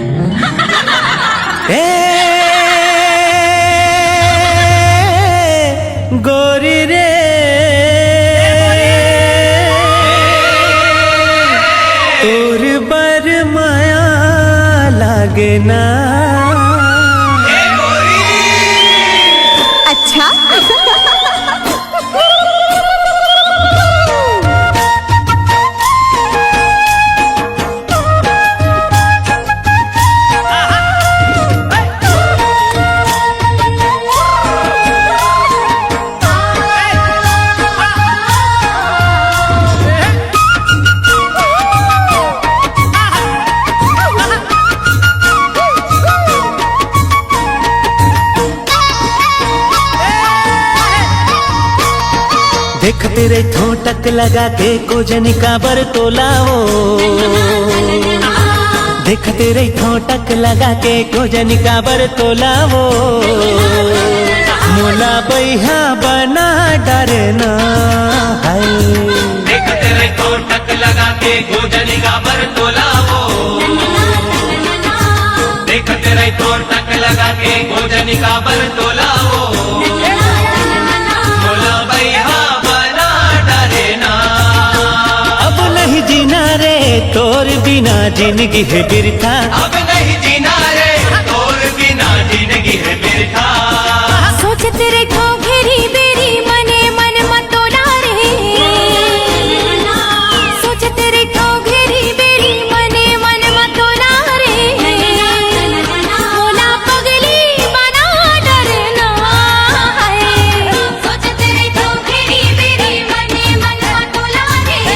ए गोरी रे तोर बर माया लागे ना। अच्छा देख तेरे ठोटक लगा के कोजनी का बर तोलाओ। देख तेरे ठोटक लगा के कोजनी का बर तोलाओ। मोला बैहा बना डरना है। देख तेरे ठोटक लगा के कोजनी का बर तोलाओ। देख तेरे ठोटक लगा के कोजनी का बर तोलाओ। मोला बैहा तोर बिना जिंदगी है बिरथा। अब नहीं जीना रे तोर बिना जिंदगी है बिरथा। सोच तेरे को घेरी बेरी मने मन मतोला रे। सोच तेरे को घेरी बेरी मने मन मतोला रे। मोला पगली बना डरना है। सोच तेरे को घेरी बेरी मने मन मतोला रे।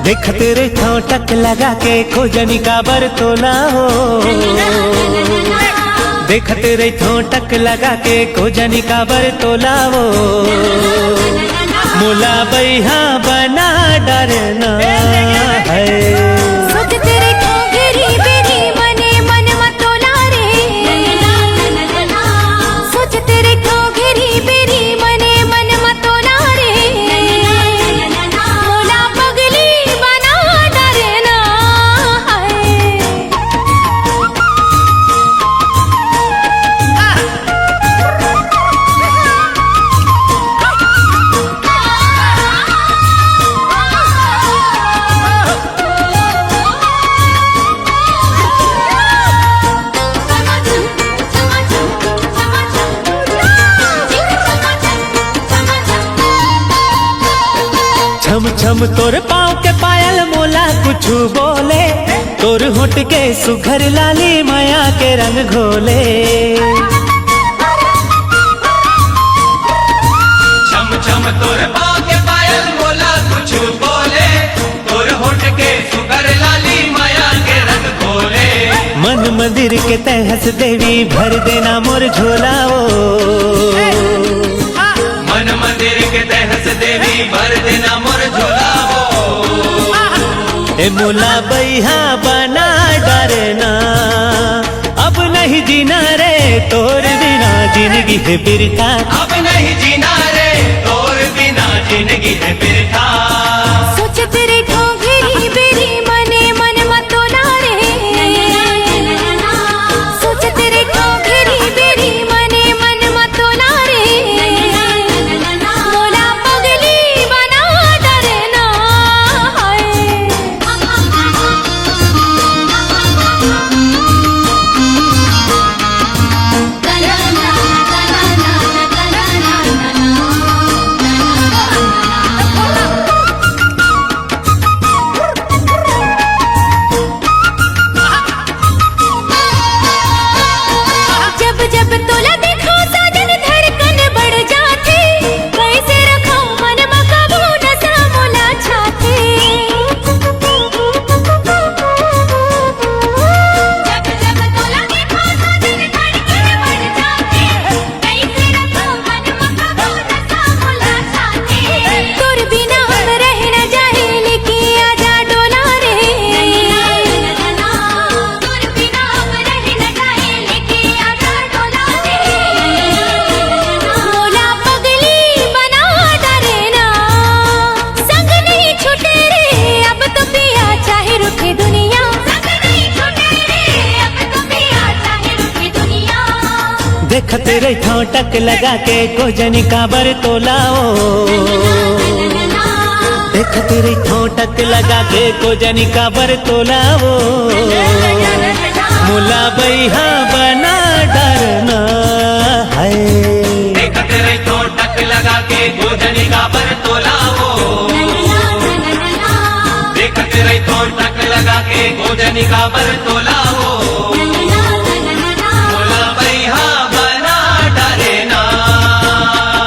देख तेरे ठोटक लगा के खोजनी का बर तोला हो। देख तेरे ठोटक लगा के खोजनी का बर तोला हो। मोला बैहा बना डरना है। सोच तेरे को घेरी बेरी मने मन मतोला रे। सोच तेरे को घेरी बेरी मने मन मतोला रे। मोला पगली बना डरना है। छम छम तोर पाँव के पायल मोला कुछ बोले। तोर होठ के सुघर लाली माया के रंग घोले। छम छम तोर पाँव के पायल मोला कुछ बोले। तोर होठ के सुगर लाली माया के रंग घोले। मन मंदिर के तहस देवी भर देना मोर झोलाओ। मन मंदिर के तहस देवी भर देना मोर झोलाओ। ए मोला बैहा बना डरना। अब नहीं जीना रे तोर बिना जिंदगी है बिरथा। अब नहीं जीना रे तोर बिना जिंदगी है बिरथा। सोच तेरे को घेरी बेरी मने मन मतोला रे। सोच तेरे को घेरी बेरी मने मन मतोला रे। मोला पगली बना डरना है। देखत रही ठोटक लगा के गोजनी काबर तोलाओ देखत रही ठोटक लगा के गोजनी काबर तोलाओ मुला बैहा बना डरना है देखत रही ठोटक लगा के गोजनी काबर तोलाओ देखत रही ठोटक लगा के गोजनी काबर तोलाओ मुला बैहा बना डरना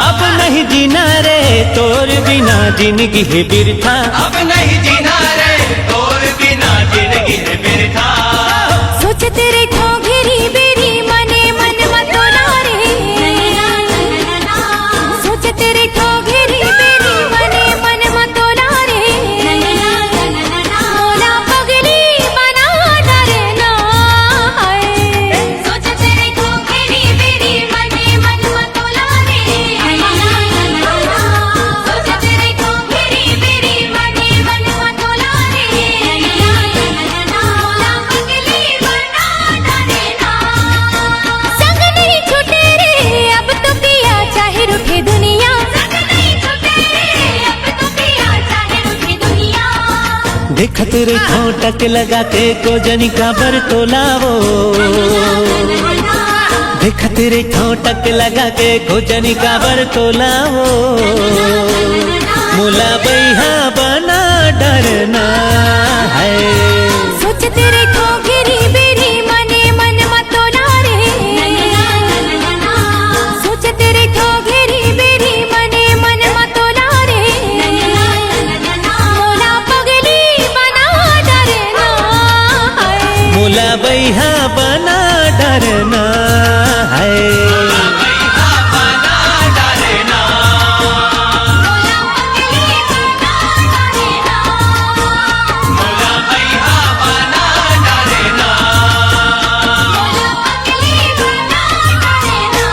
अब नहीं जीना रे तोर बिना जिंदगी है बिरथा अब नहीं जीना रे तोर बिना जिंदगी है बिरथा सोचते रे ठो घेरी बेरी मने मन मतोला रे सोचते रे ठो घेरी बेरी मने मन मतोला रे मोला पगली बना डरना है सोचते रे ठो घेरी बेरी मने मन मतोला रे सोचते रे ठो घेरी बेरी मने मन मतोला रे मोला पगली बना डरना संग नहीं छूटे रे अब तो पिया चाहे रूठे दुनिया संग नहीं छूटे रे अब तो पिया चाहे रूठे दुनिया देखत रे ठोटक लगा के गोजनी काबर तोलावो देखत रे ठोटक लगा के गोजनी काबर तोलावो मुला बैहा बना डरना है सोचते रे ठो घेरी बेरी मने मन मतोला रे सोचते रे ठो घेरी बेरी मने मन मतोला रे मोला पगली बना डरना है मुला बैहा बना डरना है बैहा बना डरना मोला पगली बना डरना मुला बैहा बना डरना मोला पगली बना डरना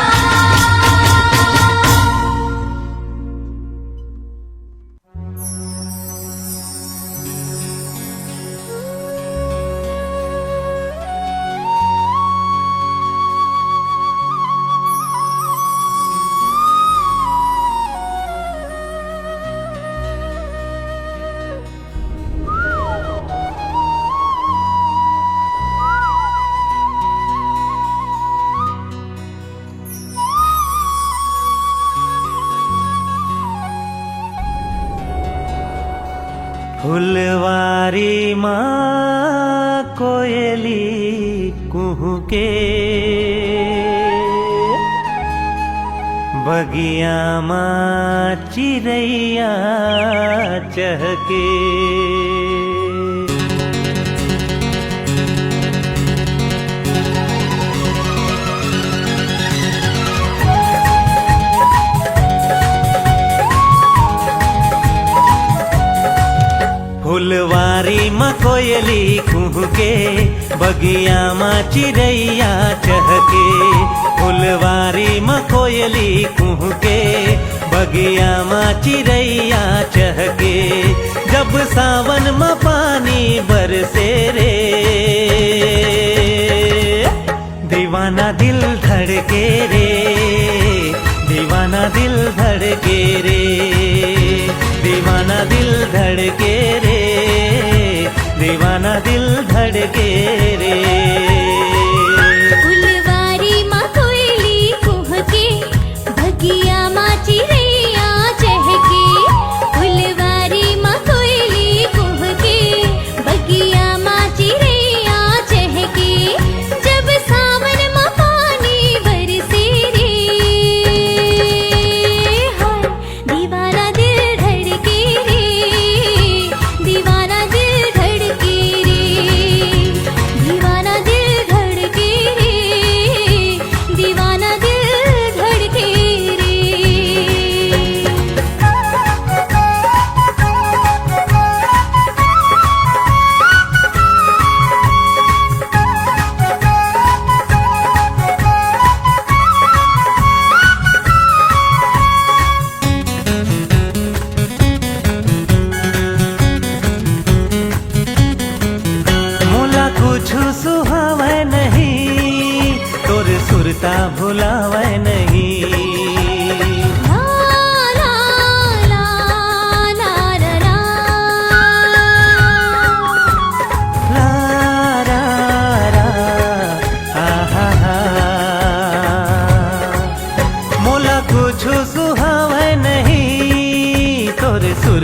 फुलवारी माँ कोयली कुहू के बगिया माँ चिड़ैया चहके फुलवारी माँ कोयली कुहके बगिया माँ चिड़ैया चहके फुलवारी माँ कोयली कुहके बगिया माँ चिड़ैया चहके जब सावन माँ पानी बरसे रे दीवाना दिल धड़के रे दीवाना दिल धड़के रे दीवाना दिल धड़के रे दीवाना दिल धड़के रे फुलवारी माँ कोयली कुहके बगिया माँ चिड़ैया चहके फुलवारी माँ कोयली कुहके बगिया माँ चिड़ैया चहके जब सावन माँ पानी बरसे रे हाय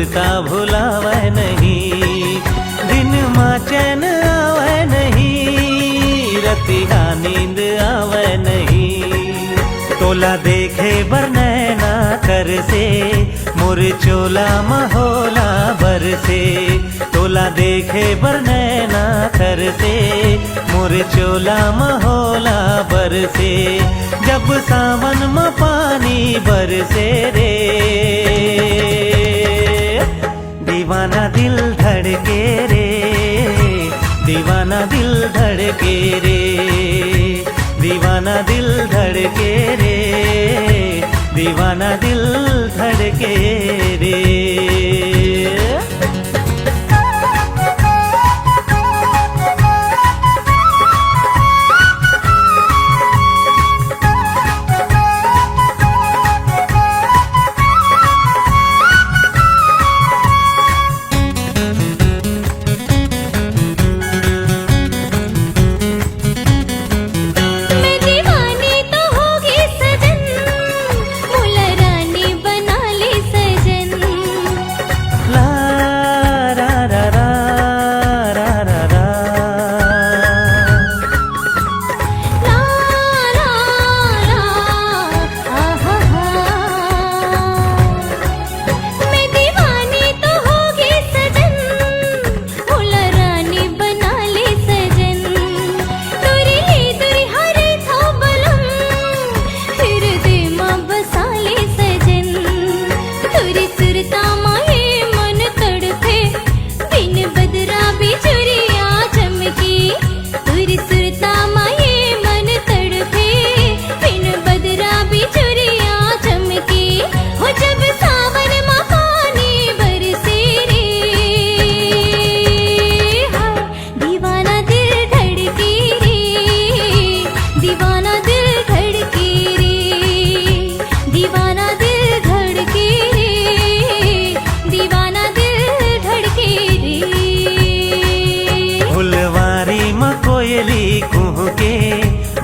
सुरता भुलावे नहीं, दिन माँ चैन आवे नहीं, रतिया नींद आवे नहीं। तोला देखे बर नैना कर से, मोर चोला महोला बर से। तोला देखे बर नैना कर से, मोर चोला महोला बर से। जब सावन में पानी बरसे रे, दीवाना दिल धड़के रे, दीवाना दिल धड़के रे, दीवाना दिल धड़के रे, दीवाना दिल धड़के रे।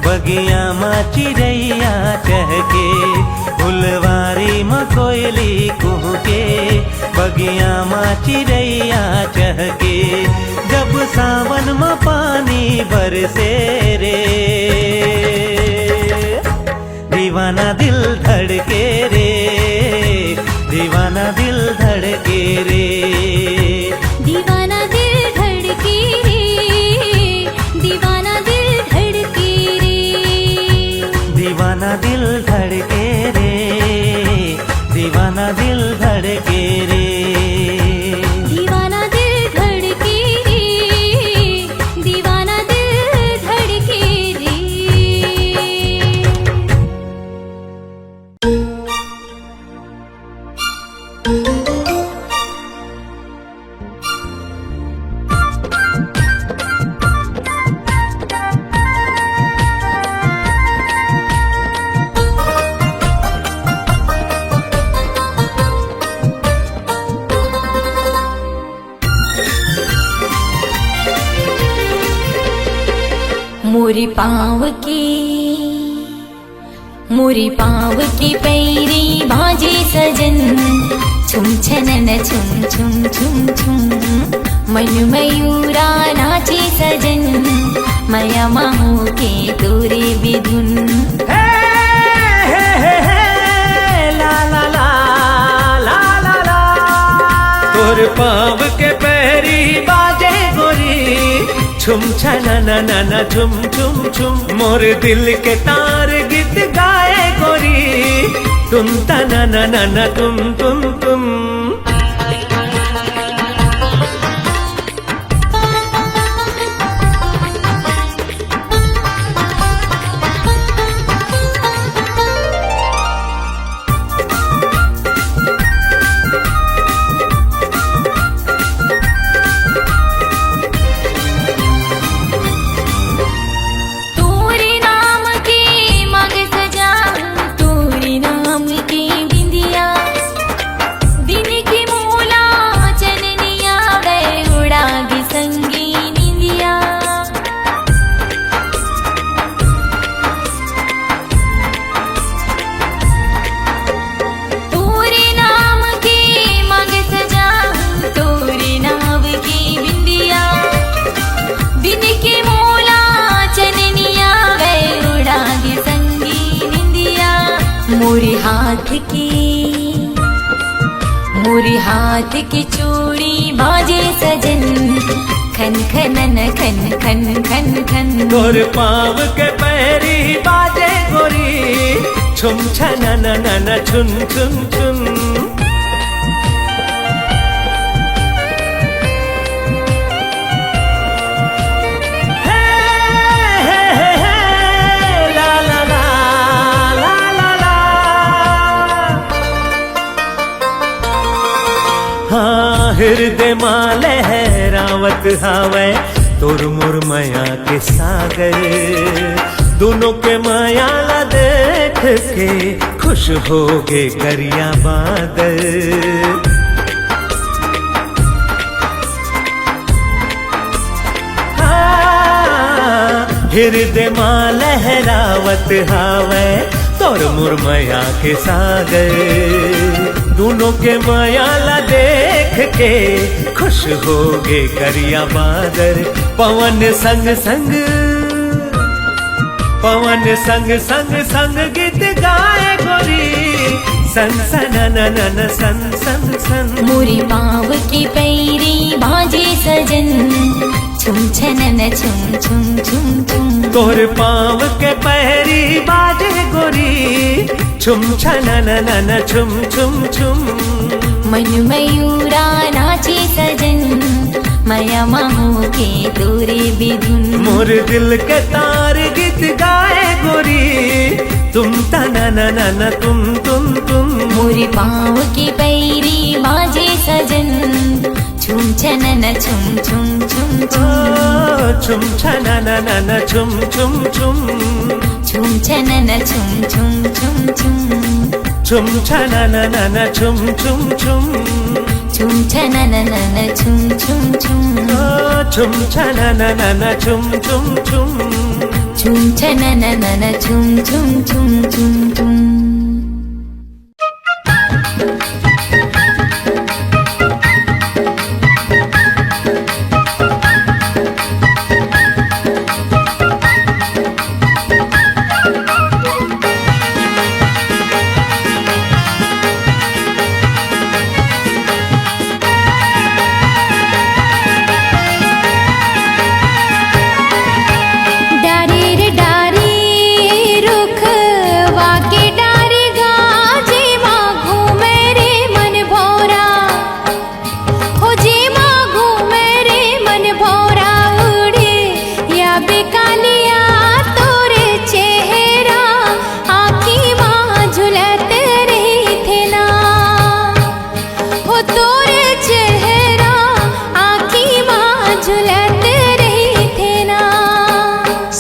बगिया माँ चिड़ैया चहके, फुलवारी में कोयली कुहके, बगिया माँ चिड़ैया चहके। जब सावन में पानी बरसे रे, दीवाना दिल धड़के रे, दीवाना दिल धड़के रे, दीवाना दिल धड़के रे, दीवाना दिल धड़के रे, दीवाना दिल धड़के रे, दीवाना दिल धड़के रे, दीवाना दिल धड़के रे, दीवाना दिल धड़के रे। मोरी पाँव की पैरी बाजे सजन, छुम छनन छुम छुम छुम छुम। मन मयूरा नाचे सजन, मया माहू के तोरे विधुन। हे हे हे हे ला ला ला ला ला ला। तोर पाँव के पैरी बाजे गोरी, छुम छनन छुम छुम छुम। मोर दिल के तार गीत गाए गोरी, तुम तना तुम तुम तुम। दिन मोरी हाथ की चूड़ी बाजे सजन खन खनन खन खन खन खन तोर पाँव के पैरी बाजे गोरी छुम छनन नन छुन छुन छुन हे, हे, हे, हे, ला, ला, ला, ला, ला, ला। हाँ हृदय माँ लहरावत हावै तोर मोर माया के सागर दोनों के माया ला देख के खुश हो गे करिया बादल हाँ, हृदय माँ लहरावत हावै तोर मोर माया के सागर दोनों के माया ला देख के खुश हो गे करिया बादर पवन संग संग पवन संग संग संग गीत गाए गोरी सन सन नन सन सन सन मोरी पाँव की पैरी बाजे सजन छुम छनन छुम छुम छुम छुम तोर पाँव के पैरी बाजे गोरी छुम छनन नन छुम छुम छुम मन मयूरा नाचे सजन माया माहो के तोरे बिधुन मोर दिल के तार गीत गाए गोरी तुम तना नन तुम मोरी पाँव की पैरी बाजे सजन छुम छनन छुम छुम छुम छुम छुम छनन नन छुम छुम छुम छुम छनन छुम छुम छुम छुम छुम छनन नन छुम छुम छुम छुम छनन नन छुम छुम छुम छुम छनन नन छुम छुम छुम छुम छनन नन छुम छुम छुम छुम छुम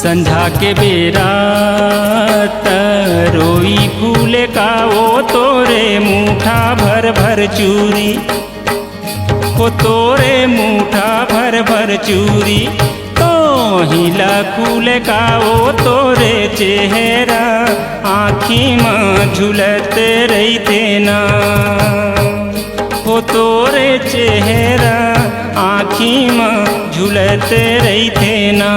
संझा के बेरा तरोई फूले का वो तोरे मुठा भर भर चूरी वो तोरे मुठा भर भर चूरी तो हिला फूले का वो तोरे चेहरा आँखी माँ झुलते रही देना वो तोरे चेहरा आँखी माँ झुलते रही देना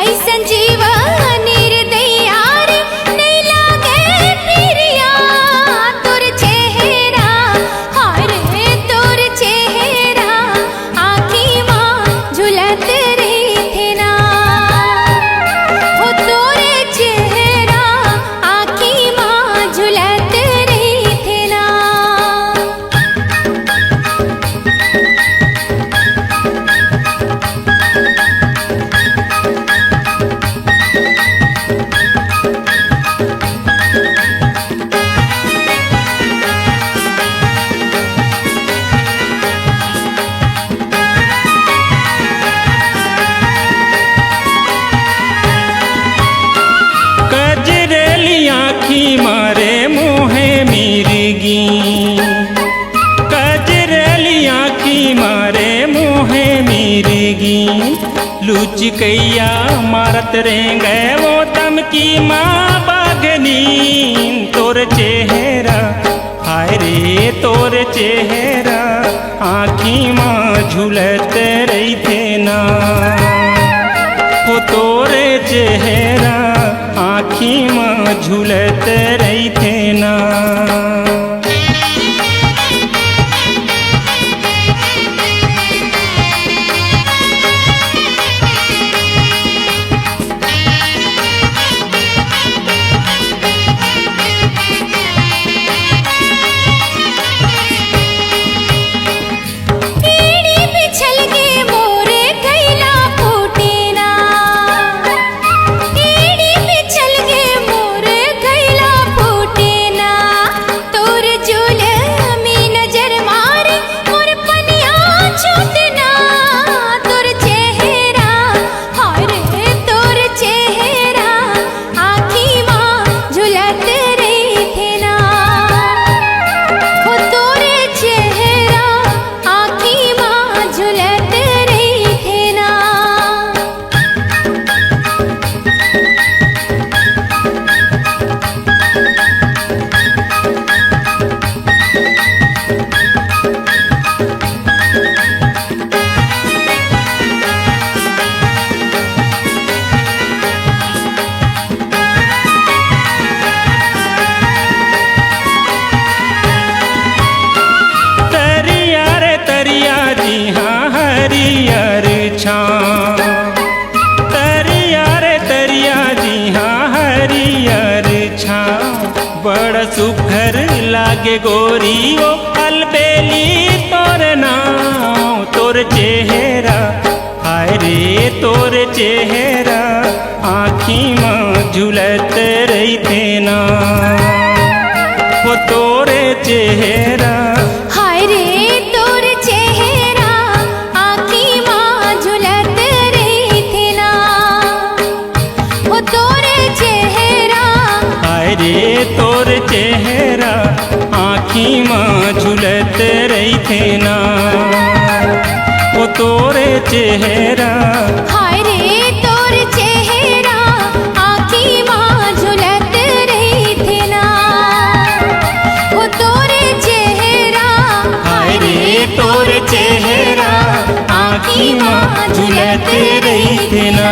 ऐसे लुचिकैया मारत रेंगे वो तम की माँ बागनी तोर चेहरा हाय रे तोर चेहरा आँखी माँ झूलत रही थे ना वो तोरे चेहरा आँखी माँ झूलत रही थे ना सुघर लागे गोरी ओ अलबेली तोर नाम तोर चेहरा हाय रे तोर चेहरा आँखी माँ झूलत रही थे ना वो तोरे चेहरा हाय रे तोर चेहरा आँखी माँ झूलत रही थे ना वो तोरे चेहरा हाय रे तोर चेहरा आँखी माँ झूलत रही थे ना वो तोरे चेहरा हाय रे तोर चेहरा आँखी माँ झूलत रही थे ना वो तोरे चेहरा हाय रे तोर चेहरा आँखी माँ झूलत रही थे ना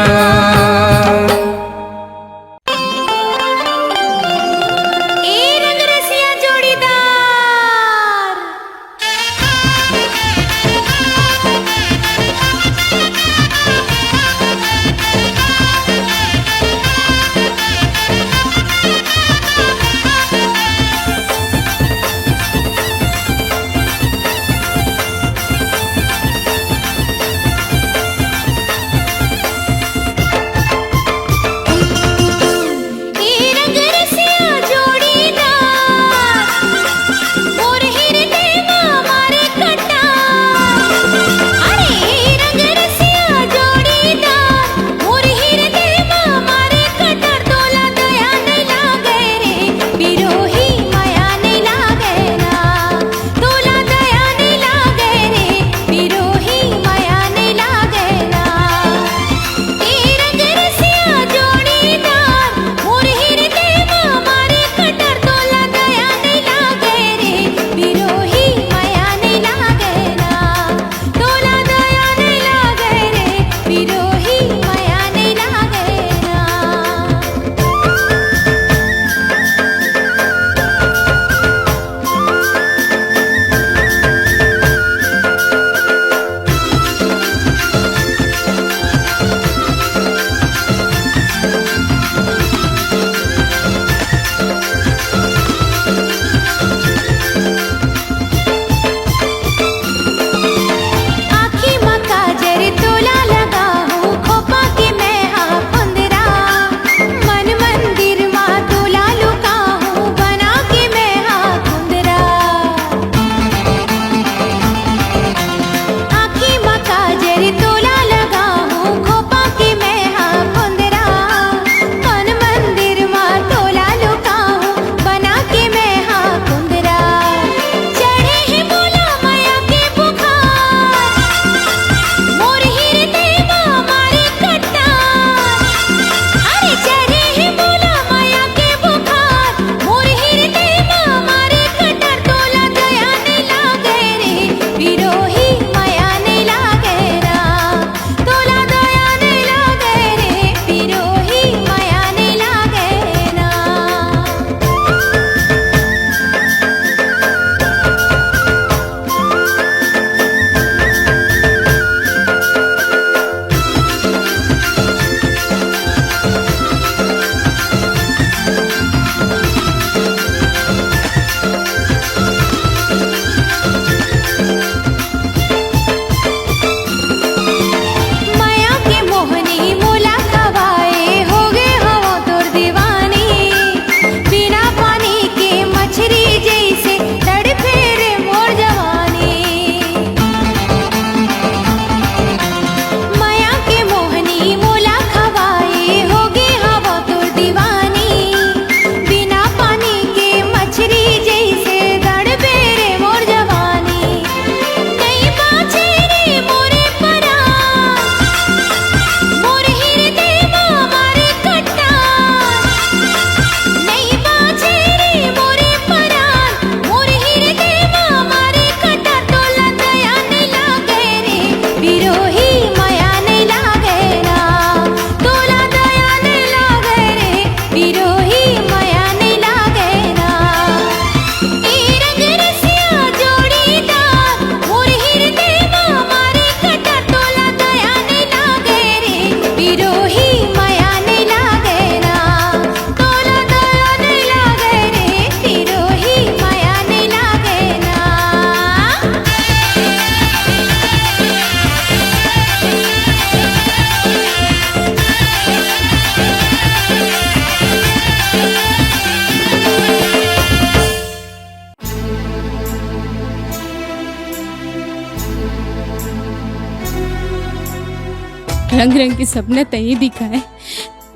रंग रंग के सपना तई दिखाए,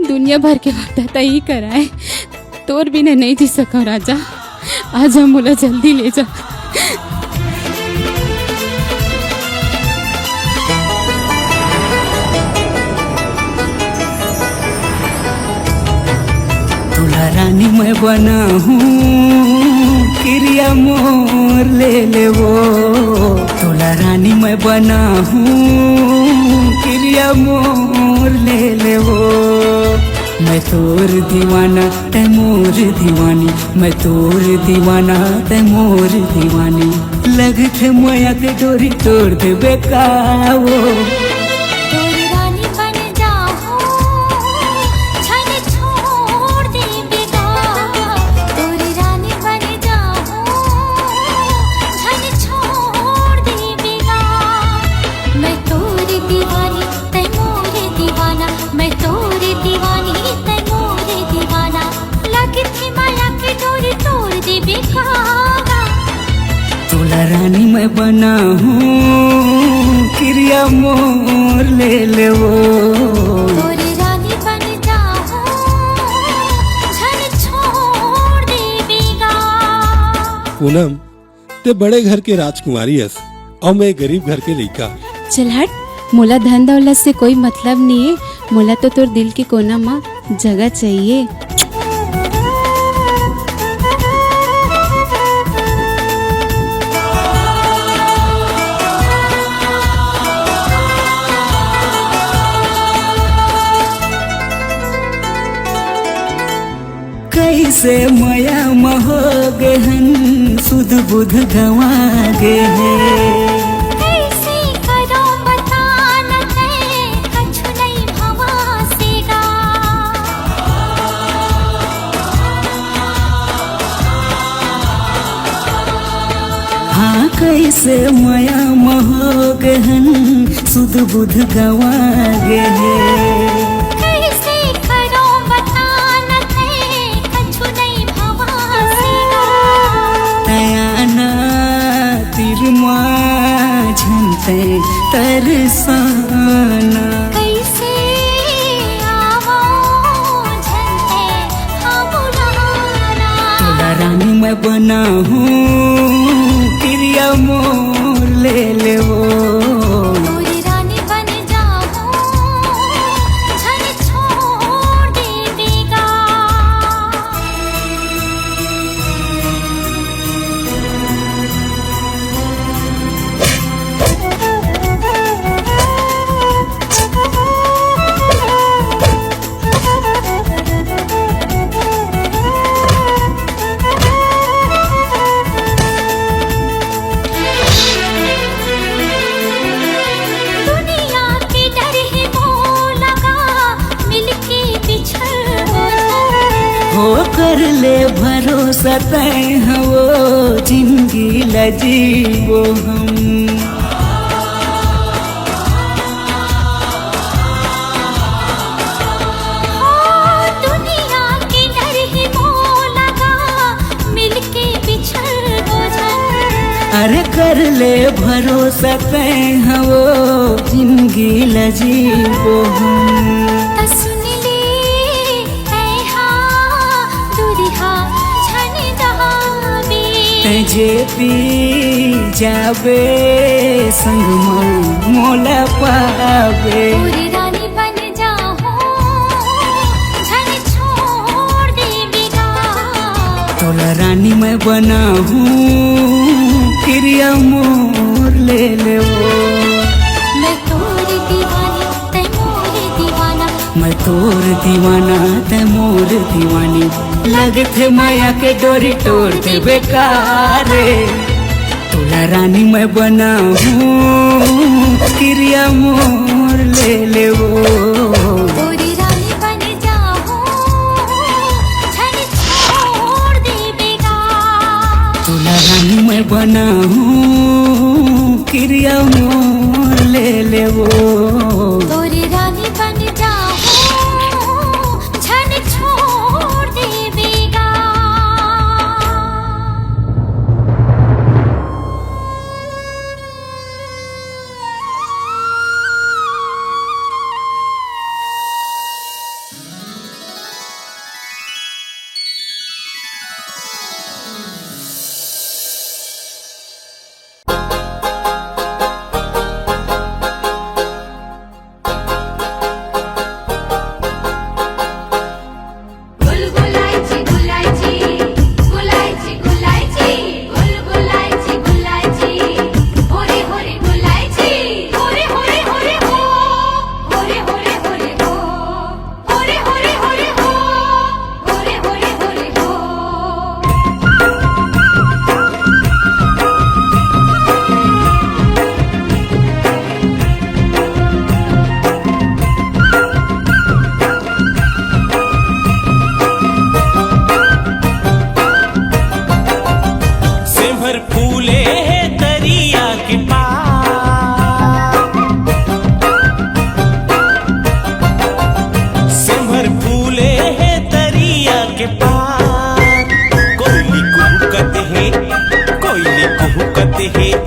दुनिया भर के वादा तई कराए। तोर बिना नहीं जी सका राजा, आज हम मोला जल्दी ले जा। तुला रानी मैं बना हूँ, क्रिया मोर ले ले वो। तुला रानी मैं बना हूँ, क्रिया मोर ले ले वो। मैं तोर दीवाना तै मोर दीवानी, मैं तोर दीवाना तै मोर दीवानी। लगत मोया के डोरी तोड़ दे बेकावो। तोरी रानी बन जाऊं, छन छोड़ दे बेगा। तोरी रानी बन जाऊं, छन छोड़ दे बेगा। मैं तोरी दीवानी तै मोरे दीवाना, मैं तोरी दीवानी तै मोरे दीवाना। लगी थी माया की डोरी तोड़ दे बेगा। तुला रानी मैं बना हूँ, क्रिया मोर ले ले वो। तोरी रानी बन जाऊं, छन छोड़ दे बेगा। पूनम ते बड़े घर के राजकुमारी हस और मैं गरीब घर के लड़का। चल हट, मोला धन दौलत से कोई मतलब नहीं है। मोला तो तोर दिल के कोना में जगह चाहिए। कैसे मया महो गहन, सुध बुध गवा गे है। कैसे करो बता न ते, कछु नहीं भवासेगा। हाँ कैसे मया महो गहन, सुध बुध गवा गे है। कैसे करो बता न ते, कछु नहीं भवासेगा। तयाना तिरमा झंते तरसाना। कैसे आवो झंडे हमलाना। तुला रानी मैं बना हूँ, क्रिया मोर ले ले वो। तोरी रानी बन जाऊं, छन छोड़ दे बेगा। दुनिया के डर है मोह लगा, मिलके बिछड़ हो जाए। हो कर ले भरोसा तय हो, जिंदगी लजीबो हम। दुनिया के डर है मोह लगा, मिलके बिछड़ हो जाए। अरे कर ले भरोसा तय हो, जिंदगी लजीबो हम। त सुन ले ऐ हाँ, दुरिहा छन जाबे। तजे पी जाबे संग में मोला पावे। तोरी रानी बन जाऊं, छन छोड़ दे बेगा। तोला रानी मैं बना हूँ, क्रिया मोर ले ले वो। मैं तोरी दीवानी तै मोरे दीवाना। मैं तोर दीवाना तै मोर दीवानी। लगत माया के डोरी तोड़ दे बेकारे। तुला रानी मैं बना हूँ, क्रिया मोर ले ले वो। तोरी रानी बन जाऊं, छन छोड़ दे बेगा। तुला रानी मैं बना हूँ, क्रिया मोर ले ले वो। तोरी रानी बन जाऊं, छन छोड़ दे बेगा।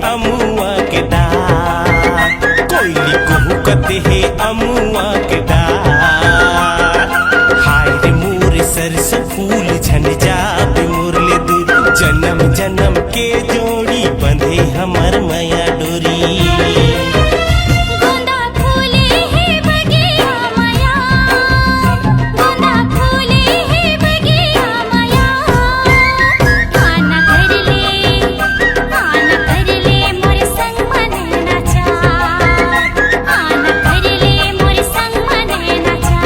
अमुआ के डार, कोयली कुहुकत है अमुआ के डार। हाय रे मोर सरसों फूल झन जाबे मोर ले दूर, जन्म जन्म के जोड़ी बंधे हमर माया डोरी। गोंदा फूले है बगिया माया, गोंदा फूले है बगिया माया। आना कर ले मोर संग मन नाचा, आना कर ले मोर संग मन नाचा।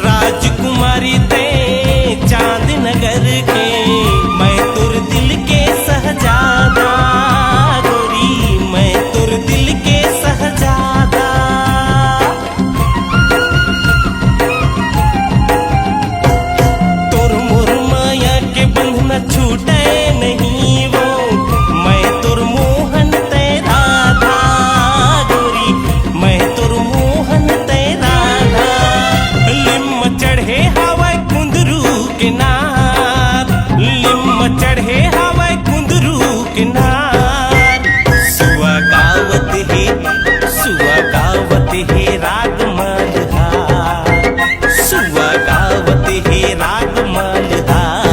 राजकुमारी ते चांद नगर के, मैं तुर दिल के सहजादा गोरी, मैं तुर दिल के सहजादा। तुर मोर माया के बंधन छूटे नहीं वो, मैं तुर मोहन तेरा था गोरी, मैं तुर मोहन तेरा था। लिम चढ़े हवा कुंदरू के नार, लिम चढ़े हवा कुंदरू के नार। सुआ गावत है राग मल्हार, सुआ गावत है राग मल्हार।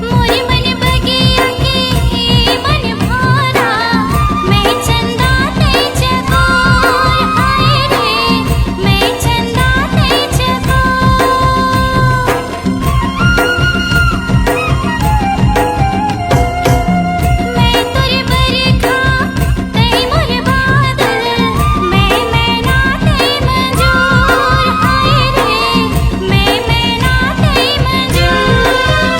मोरे मन बगिया के मन भारा, मैं चंदा ते चकोर। हाय रे मैं चंदा ते चकोर। मैं तुर बरखा तई मोर बादल, मैं मैना तई मंजूर। हाय रे मैं मैना तई मंजूर।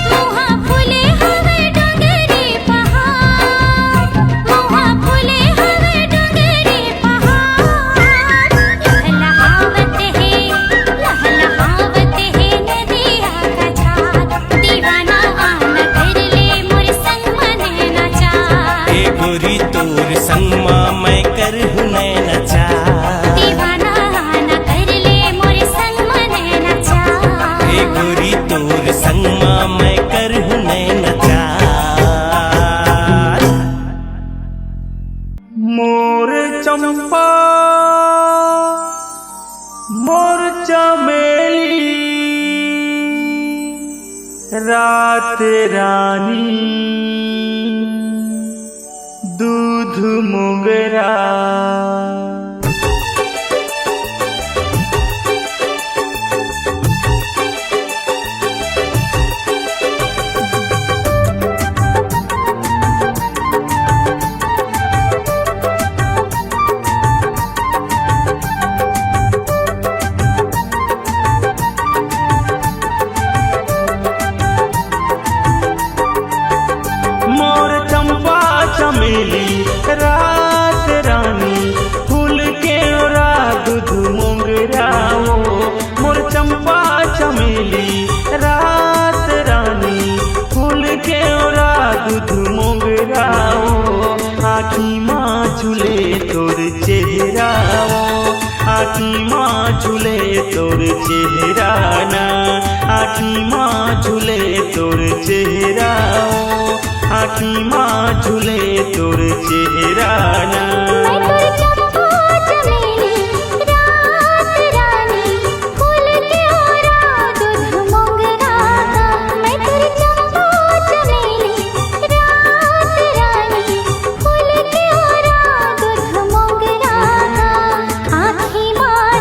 मुहा फूले हवे डोंगरी पहाड़, मुहा फूले हवे डोंगरी पहाड़। लहलहावत है नदिया का झाग, दीवाना आना कर ले मोर संग मन नाचा। ए गोरी तोर संग माँ मैं कर हुनै नचा, दीवाना आना कर ले मोर संग मन नाचा। ए गोरी तोर संग माँ मैं कर हुनै नचा। मोर चंपा मोर चमेली, रात रानी दूध मोगरा। मोर चंपा चमेली रात रानी, फूल के ओरा दूध मोगराओ। मोर चंपा चमेली रात रानी, फूल के ओरा दूध मोगराओ। आखी माँ झूले तोर चेहराओ, आखी माँ झूले तोर चेहरा ना, आखी माँ झूले तोर चेहराओ, आखी माँ झूले तोर चेहरा ना। मैं तुर चंपा चमेली रात रानी, फूल के ओरा दूध मोगरा। मैं तुर चंपा चमेली रात रानी, फूल के ओरा दूध मोगरा। आँखी माँ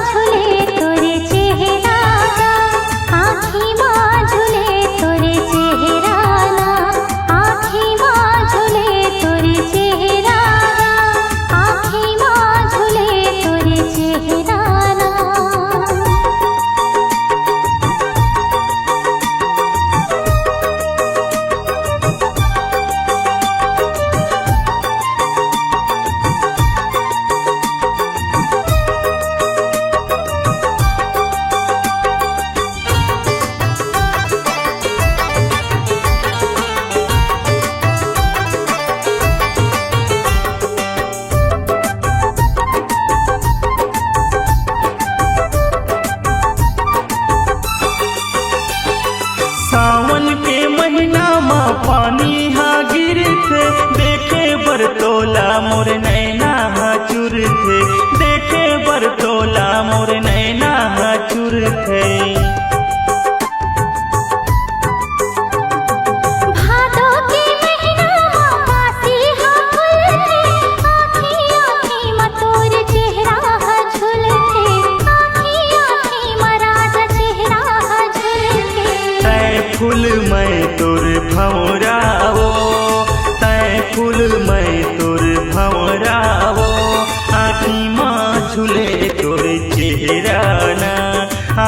ना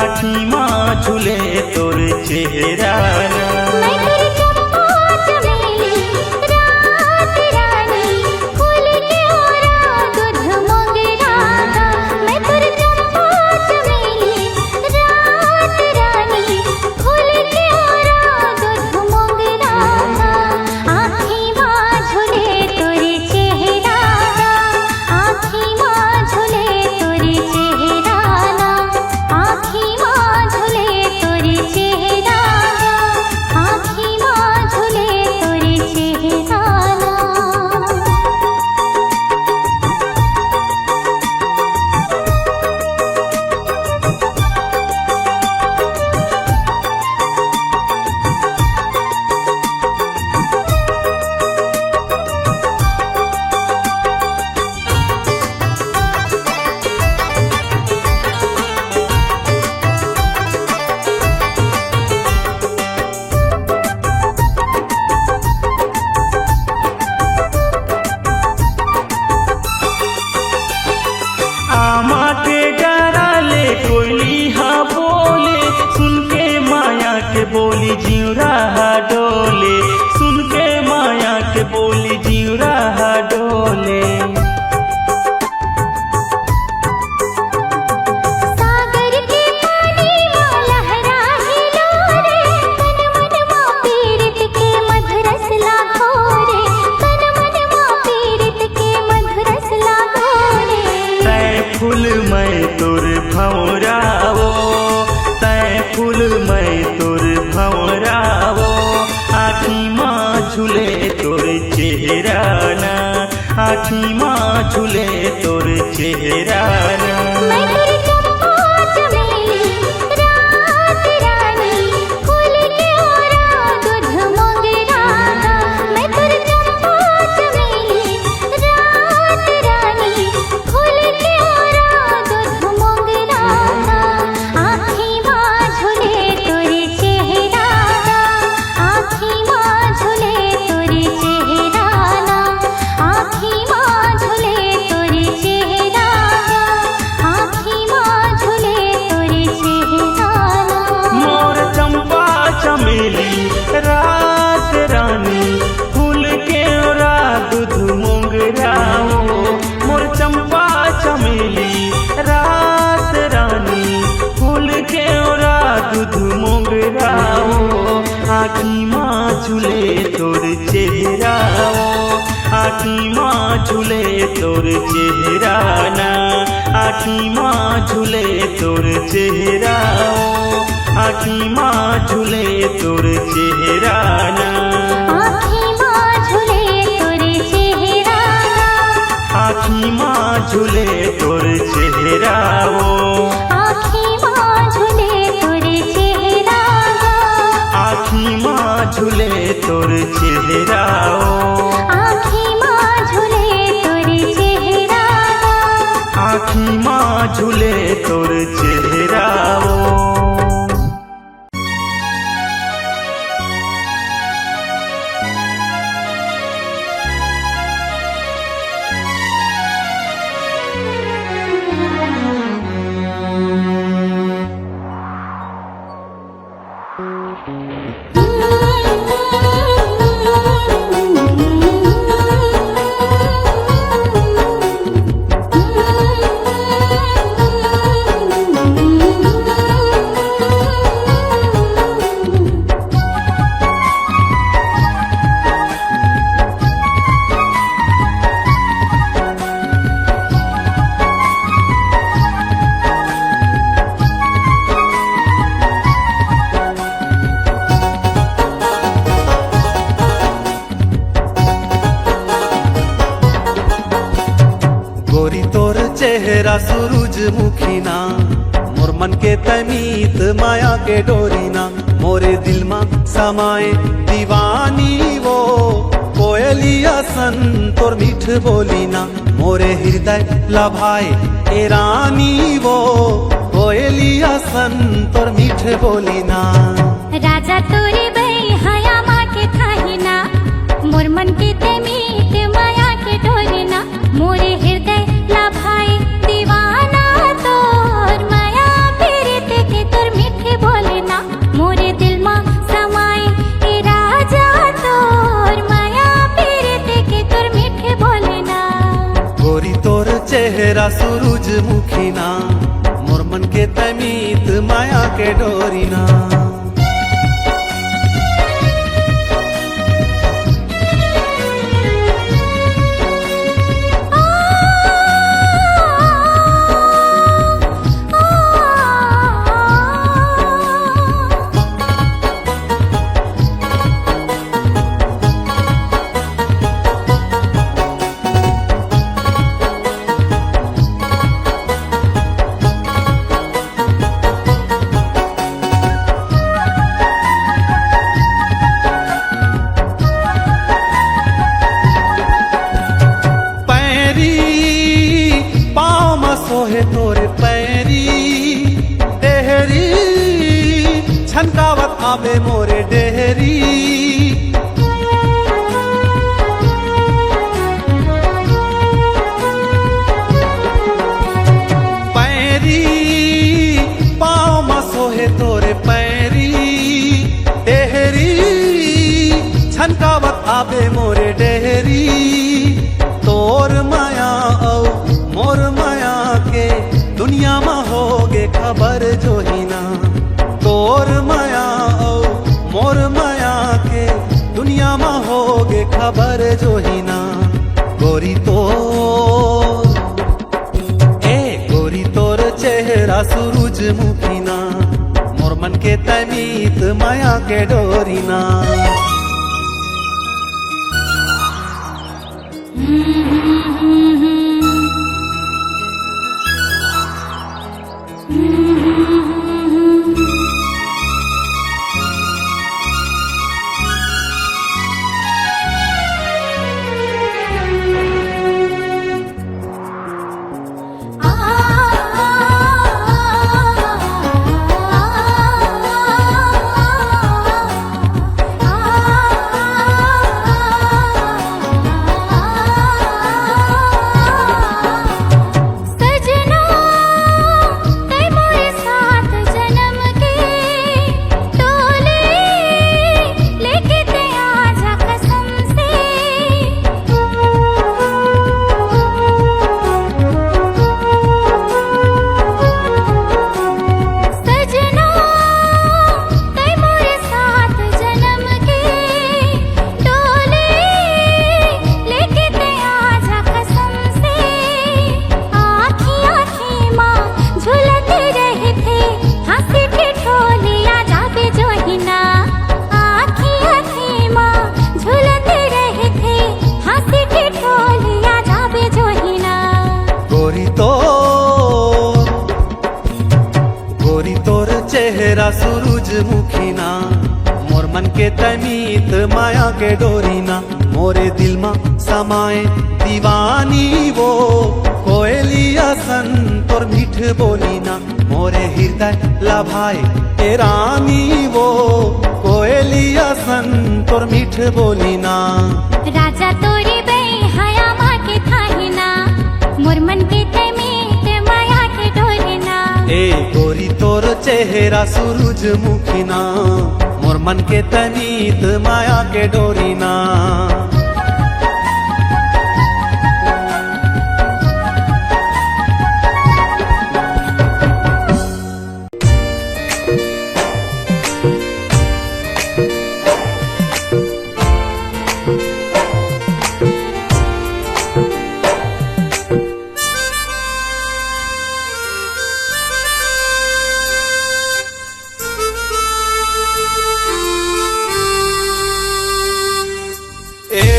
आँखी माँ झूले तोर चेहरा ना मैं तेरी चंपा चमेली रात रानी फूल के ओरा दूध मोगरा दा मैं तेरी चंपा चमेली रात रानी फूल के ओरा दूध मोगरा दा आँखी माँ झूले तोरे चेहरा दा आँखी माँ झूले तोरे चेहरा ना आँखी माँ झूले तोरे चेहरा आँखी माँ झूले तोरे चेहरा ना आमा के डराले कोयली हाँ बोले सुन के माया के बोली जीवरा डोले सुन के माया के बोली जीवरा डोले सागर के पानी माँ लहरा हिलो रे तन मन माँ पीड़ित के मधुरस लागो रे तन मन माँ पीड़ित के मधुरस लागो रे तै फूल मैं तोर भंवरावो तै फूल मैं तोर भंवरावो आँखी माँ झूले तोर चेहरा ना आँखी माँ झूले तोर चेहरा ना मैं तेरी चंपा चमेली रात रानी फूल के ओरा दूध मोगरा दा मैं तेरी चंपा चमेली रात रानी फूल के ओरा दूध मोगरा दा आँखी माँ झूले तोरे चेहरा दा आँखी माँ झूले तोरे चेहरा ना आँखी माँ झूले तोरे चेहरा आँखी माँ झूले तोरे चेहरा मोर चंपा चमेली रात रानी फूल के ओरा दूध मोगराओ मोर चंपा चमेली रात रानी फूल के ओरा दूध मोगराओ आँखी माँ झूले तोर चेहराओ आँखी माँ झूले तोर चेहरा ना आँखी माँ झूले तोर चेहराओ आँखी माँ झूले तोर चेहरा ना आँखी माँ झूले तोरे चेहरा आँखी माँ झूले तोर चेहराओ आँखी माँ झूले तोरे चेहरा आँखी माँ झूले तोर चेहराओ आँखी माँ झूले तोरे चेहरा आँखी माँ झूले तोर चेहराओ चेहरा सूरजमुखी ना मोर मन के तमीत माया के डोरी ना मोरे दिल मा समाए दीवानी वो कोयलिया सन तोर मीठ बोली ना मोरे हृदय लभाए ए रानी वो कोयलिया सन तोर मीठ बोली ना राजा तोरे बई हया माँ के थाहिना मोर मन के तमीत माया के डोरना मोरे हृदय लभाए दीवाना तोर माया चेहरा सूरजमुखी ना मोर मन के तमीत माया के डोरीना सोहे तोरे पैरी डेहरी छनकावत आवे मोरे डेहरी पैरी पाँव में सोहे तोरे पैरी डेहरी छनकावत आवे मोरे डेहरी तोर माया औ मोर माया के दुनिया में होगे खबर जो ही ना तोर माया औ मोर माया के दुनिया में होगे खबर जो ही ना गोरी तोर चेहरा सूरजमुखी ना मोर मन के तमीत माया के डोरी ना चेहरा सूरजमुखी ना मोर मन के तमीत माया के डोरी ना मोरे दिल में समाए दीवानी वो कोयलिया सन तोर मीठ बोली ना मोरे हृदय लभाए ए रानी वो कोयलिया सन तोर मीठ बोली ना राजा तोरी बे हया माँ के थाही ना मोर मन के तमीत माया के डोरी ना ए गोरी तोर चेहरा सूरजमुखी ना मोर मन के तमीत माया के डोरी ना ए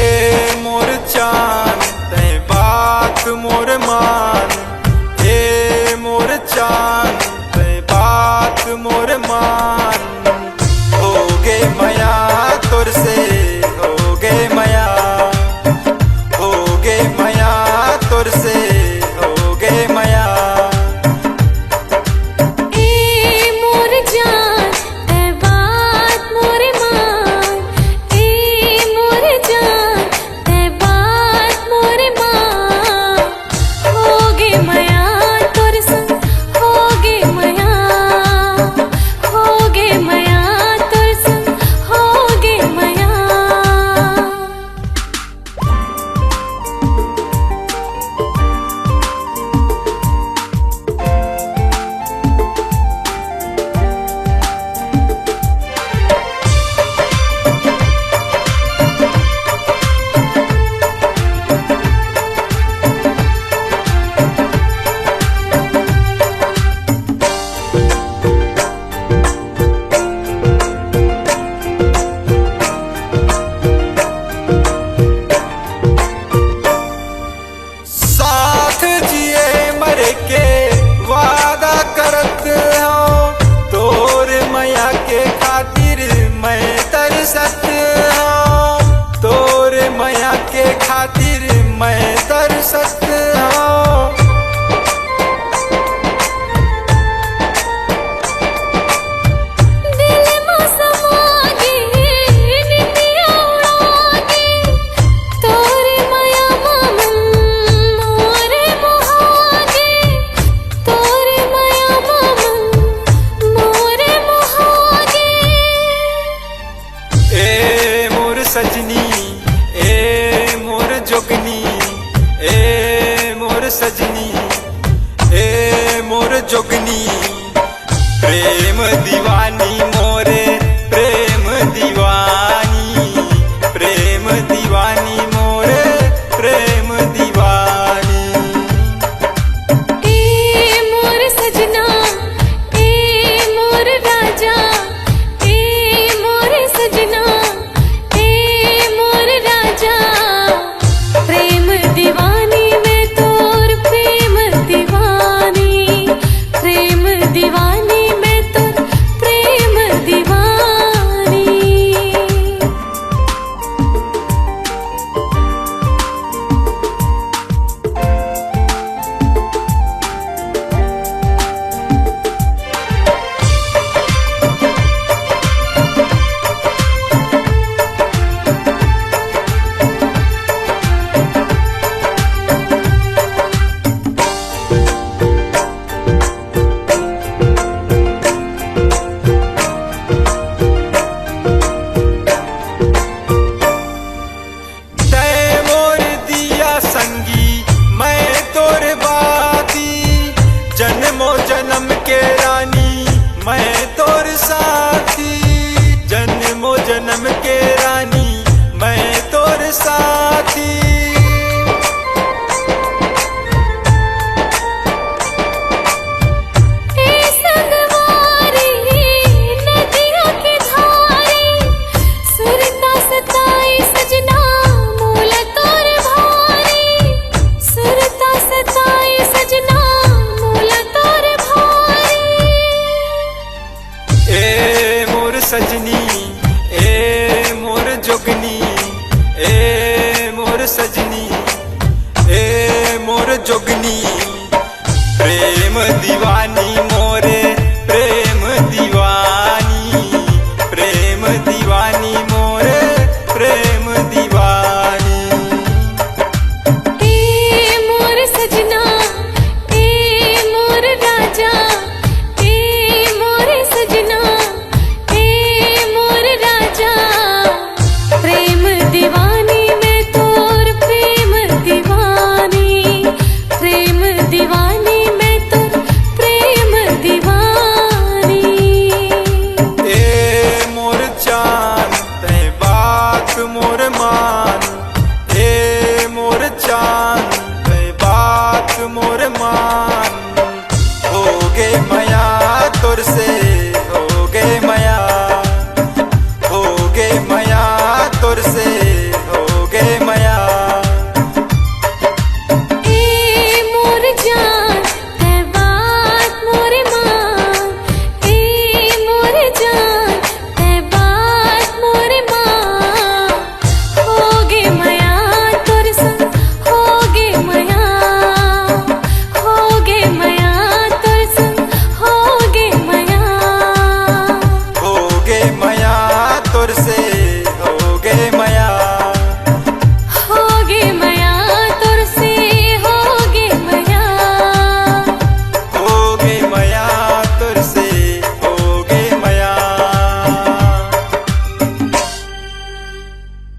प्रेम दीवानी मोरे प्रेम दीवानी, प्रेम दीवानी मोरे प्रेम दीवानी। ए मोर सजना ए मोर राजा ए मोर सजना ए मोर राजा, प्रेम दीवानी मैं तोर प्रेम दीवानी, प्रेम दीवानी मैं तोर प्रेम दीवानी। तै मोर दिया संगी मैं तोर बाती, जन्मों जन्म के रानी मैं तोर साथी, जन्मों जन्म के रानी मैं तोर साथी। ए संगवारी नदियों की धारी, सुरता सताई सजना मोला तोर भारी, सुरता सताई सजना मोला तोर भारी। ए मोर सजनी